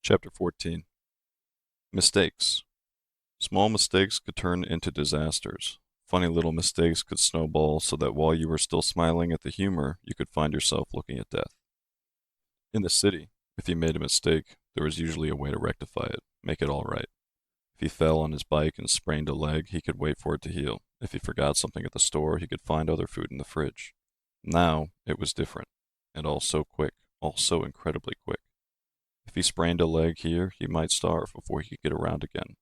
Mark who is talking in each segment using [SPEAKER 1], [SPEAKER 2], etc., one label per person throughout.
[SPEAKER 1] Chapter 14. Mistakes. Small mistakes could turn into disasters. Funny little mistakes could snowball so that while you were still smiling at the humor, you could find yourself looking at death. In the city, if he made a mistake, there was usually a way to rectify it, make it all right. If he fell on his bike and sprained a leg, he could wait for it to heal. If he forgot something at the store, he could find other food in the fridge. Now, it was different, and all so quick, all so incredibly quick. If he sprained a leg here, he might starve before he could get around again.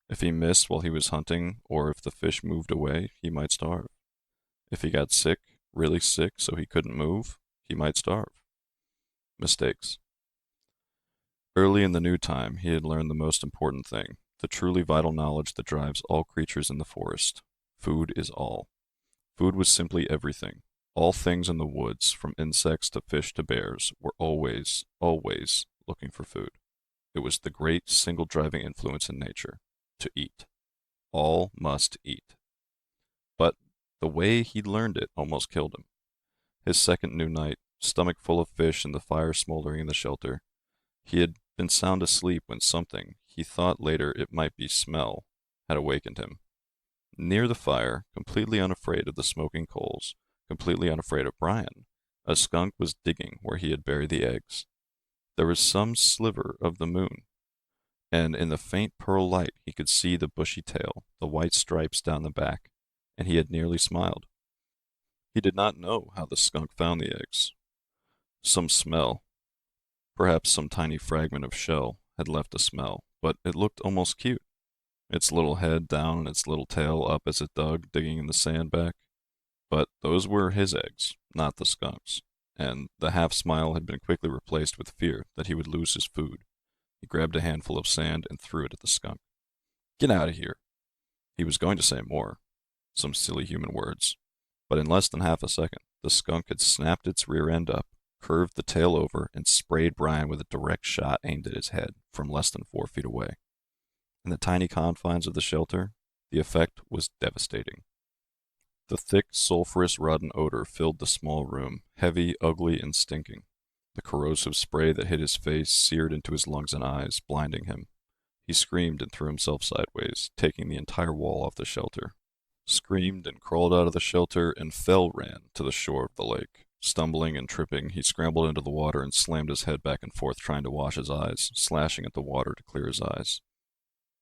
[SPEAKER 1] If he missed while he was hunting, or if the fish moved away, he might starve. If he got sick, really sick, so he couldn't move, he might starve. Mistakes. Early in the new time, he had learned the most important thing, the truly vital knowledge that drives all creatures in the forest. Food is all. Food was simply everything. All things in the woods, from insects to fish to bears, were always, always looking for food. It was the great single driving influence in nature, to eat. All must eat. But the way he learned it almost killed him. His second new night, stomach full of fish and the fire smoldering in the shelter, he had been sound asleep when something, he thought later it might be smell, had awakened him. Near the fire, completely unafraid of the smoking coals, completely unafraid of Brian, a skunk was digging where he had buried the eggs. There was some sliver of the moon, and in the faint pearl light he could see the bushy tail, the white stripes down the back, and he had nearly smiled. He did not know how the skunk found the eggs. Some smell, perhaps some tiny fragment of shell, had left a smell, but it looked almost cute. Its little head down and its little tail up as it dug, digging in the sand back. But those were his eggs, not the skunk's, and the half smile had been quickly replaced with fear that he would lose his food. He grabbed a handful of sand and threw it at the skunk. Get out of here! He was going to say more, some silly human words, but in less than half a second, the skunk had snapped its rear end up, curved the tail over, and sprayed Brian with a direct shot aimed at his head from less than 4 feet away. In the tiny confines of the shelter, the effect was devastating. The thick, sulphurous, rotten odor filled the small room, heavy, ugly, and stinking. The corrosive spray that hit his face seared into his lungs and eyes, blinding him. He screamed and threw himself sideways, taking the entire wall off the shelter. Screamed and crawled out of the shelter and ran to the shore of the lake. Stumbling and tripping, he scrambled into the water and slammed his head back and forth trying to wash his eyes, slashing at the water to clear his eyes.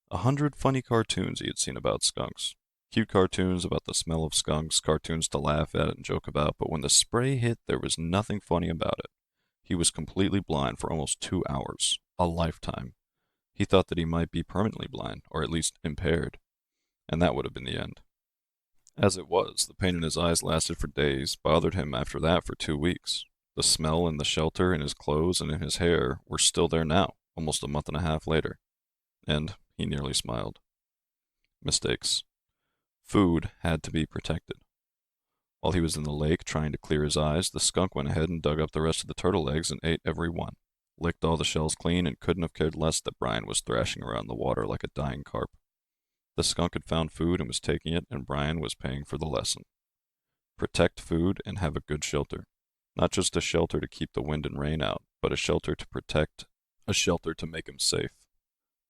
[SPEAKER 1] 100 funny cartoons he had seen about skunks. Cute cartoons about the smell of skunks, cartoons to laugh at and joke about, but when the spray hit, there was nothing funny about it. He was completely blind for almost 2 hours, a lifetime. He thought that he might be permanently blind, or at least impaired, and that would have been the end. As it was, the pain in his eyes lasted for days, bothered him after that for 2 weeks. The smell in the shelter, in his clothes, and in his hair were still there now, almost a month and a half later. And he nearly smiled. Mistakes. Food had to be protected. While he was in the lake trying to clear his eyes, the skunk went ahead and dug up the rest of the turtle eggs and ate every one, licked all the shells clean, and couldn't have cared less that Brian was thrashing around the water like a dying carp. The skunk had found food and was taking it, and Brian was paying for the lesson. Protect food and have a good shelter. Not just a shelter to keep the wind and rain out, but a shelter to protect, a shelter to make him safe.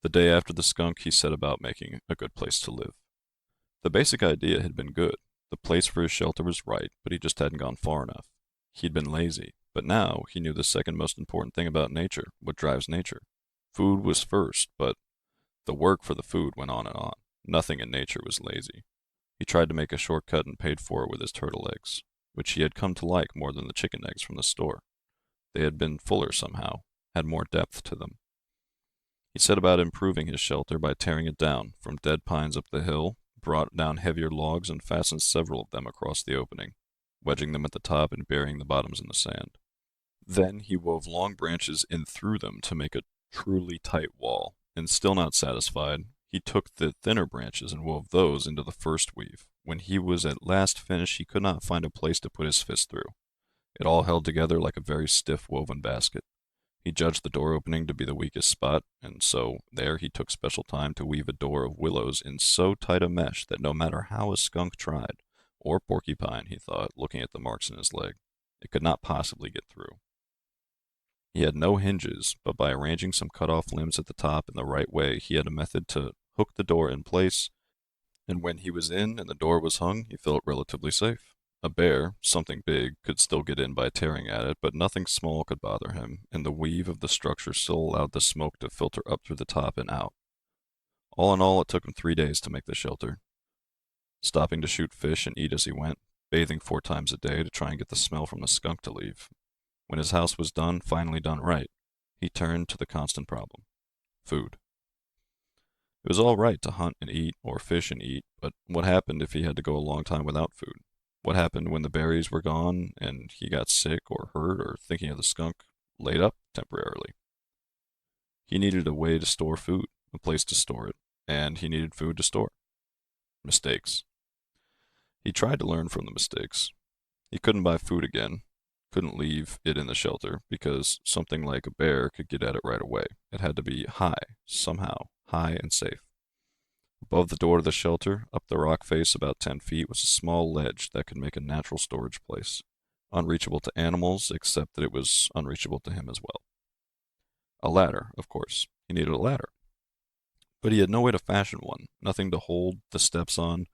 [SPEAKER 1] The day after the skunk, he set about making a good place to live. The basic idea had been good. The place for his shelter was right, but he just hadn't gone far enough. He'd been lazy, but now he knew the second most important thing about nature, what drives nature. Food was first, but the work for the food went on and on. Nothing in nature was lazy. He tried to make a shortcut and paid for it with his turtle eggs, which he had come to like more than the chicken eggs from the store. They had been fuller somehow, had more depth to them. He set about improving his shelter by tearing it down, from dead pines up the hill, brought down heavier logs and fastened several of them across the opening, wedging them at the top and burying the bottoms in the sand. Then he wove long branches in through them to make a truly tight wall, and still not satisfied, he took the thinner branches and wove those into the first weave. When he was at last finished, he could not find a place to put his fist through. It all held together like a very stiff woven basket. He judged the door opening to be the weakest spot, and so there he took special time to weave a door of willows in so tight a mesh that no matter how a skunk tried, or porcupine, he thought, looking at the marks in his leg, it could not possibly get through. He had no hinges, but by arranging some cut-off limbs at the top in the right way, he had a method to hook the door in place, and when he was in and the door was hung, he felt relatively safe. A bear, something big, could still get in by tearing at it, but nothing small could bother him, and the weave of the structure still allowed the smoke to filter up through the top and out. All in all, it took him 3 days to make the shelter, stopping to shoot fish and eat as he went, bathing 4 times a day to try and get the smell from the skunk to leave. When his house was done, finally done right, he turned to the constant problem: food. It was all right to hunt and eat, or fish and eat, but what happened if he had to go a long time without food? What happened when the berries were gone and he got sick or hurt or, thinking of the skunk, laid up temporarily? He needed a way to store food, a place to store it, and he needed food to store. Mistakes. He tried to learn from the mistakes. He couldn't buy food again, couldn't leave it in the shelter because something like a bear could get at it right away. It had to be high, somehow, high and safe. Above the door to the shelter, up the rock face about 10 feet, was a small ledge that could make a natural storage place, unreachable to animals, except that it was unreachable to him as well. A ladder, of course. He needed a ladder. But he had no way to fashion one, nothing to hold the steps on,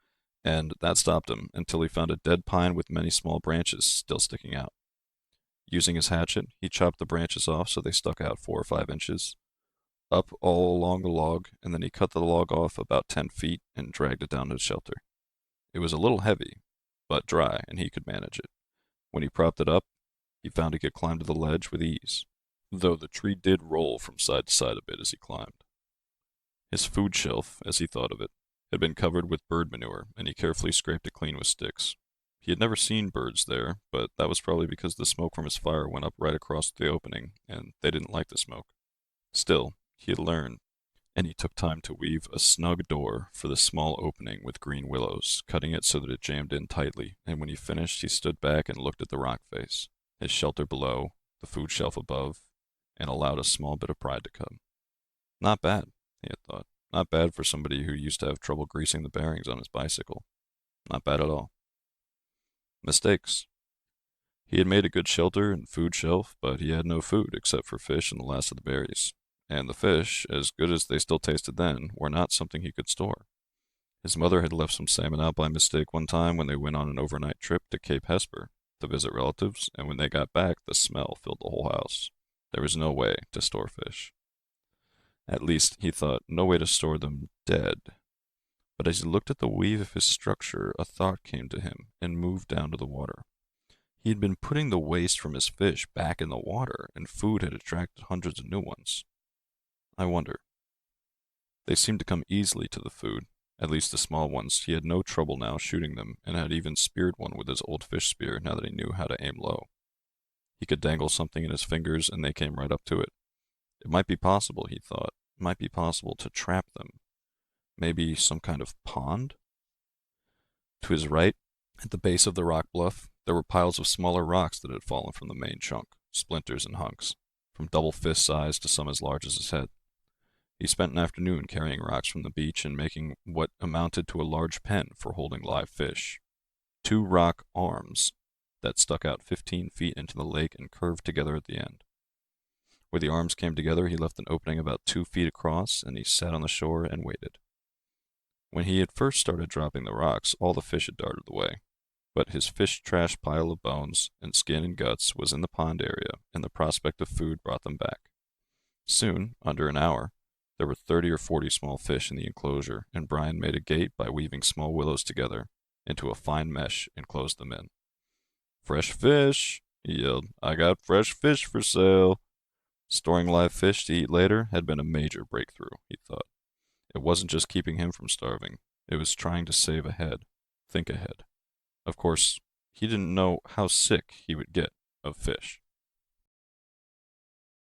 [SPEAKER 1] and that stopped him until he found a dead pine with many small branches still sticking out. Using his hatchet, he chopped the branches off so they stuck out 4 or 5 inches, up all along the log, and then he cut the log off about 10 feet and dragged it down to the shelter. It was a little heavy, but dry, and he could manage it. When he propped it up, he found he could climb to the ledge with ease, though the tree did roll from side to side a bit as he climbed. His food shelf, as he thought of it, had been covered with bird manure, and he carefully scraped it clean with sticks. He had never seen birds there, but that was probably because the smoke from his fire went up right across the opening, and they didn't like the smoke. Still, he had learned, and he took time to weave a snug door for the small opening with green willows, cutting it so that it jammed in tightly, and when he finished, he stood back and looked at the rock face, his shelter below, the food shelf above, and allowed a small bit of pride to come. Not bad, he had thought. Not bad for somebody who used to have trouble greasing the bearings on his bicycle. Not bad at all. Mistakes. He had made a good shelter and food shelf, but he had no food except for fish and the last of the berries. And the fish, as good as they still tasted then, were not something he could store. His mother had left some salmon out by mistake one time when they went on an overnight trip to Cape Hesper to visit relatives, and when they got back, the smell filled the whole house. There was no way to store fish. At least, he thought, no way to store them dead. But as he looked at the weave of his structure, a thought came to him and moved down to the water. He had been putting the waste from his fish back in the water, and food had attracted hundreds of new ones. I wonder. They seemed to come easily to the food, at least the small ones. He had no trouble now shooting them, and had even speared one with his old fish spear now that he knew how to aim low. He could dangle something in his fingers, and they came right up to it. It might be possible, he thought. It might be possible to trap them. Maybe some kind of pond? To his right, at the base of the rock bluff, there were piles of smaller rocks that had fallen from the main chunk, splinters and hunks, from double fist size to some as large as his head. He spent an afternoon carrying rocks from the beach and making what amounted to a large pen for holding live fish. 2 rock arms that stuck out 15 feet into the lake and curved together at the end. Where the arms came together, he left an opening about 2 feet across, and he sat on the shore and waited. When he had first started dropping the rocks, all the fish had darted away, but his fish trash pile of bones and skin and guts was in the pond area, and the prospect of food brought them back. Soon, under an hour, there were 30 or 40 small fish in the enclosure, and Brian made a gate by weaving small willows together into a fine mesh and closed them in. "Fresh fish," he yelled. "I got fresh fish for sale." Storing live fish to eat later had been a major breakthrough, he thought. It wasn't just keeping him from starving. It was trying to save ahead, think ahead. Of course, he didn't know how sick he would get of fish.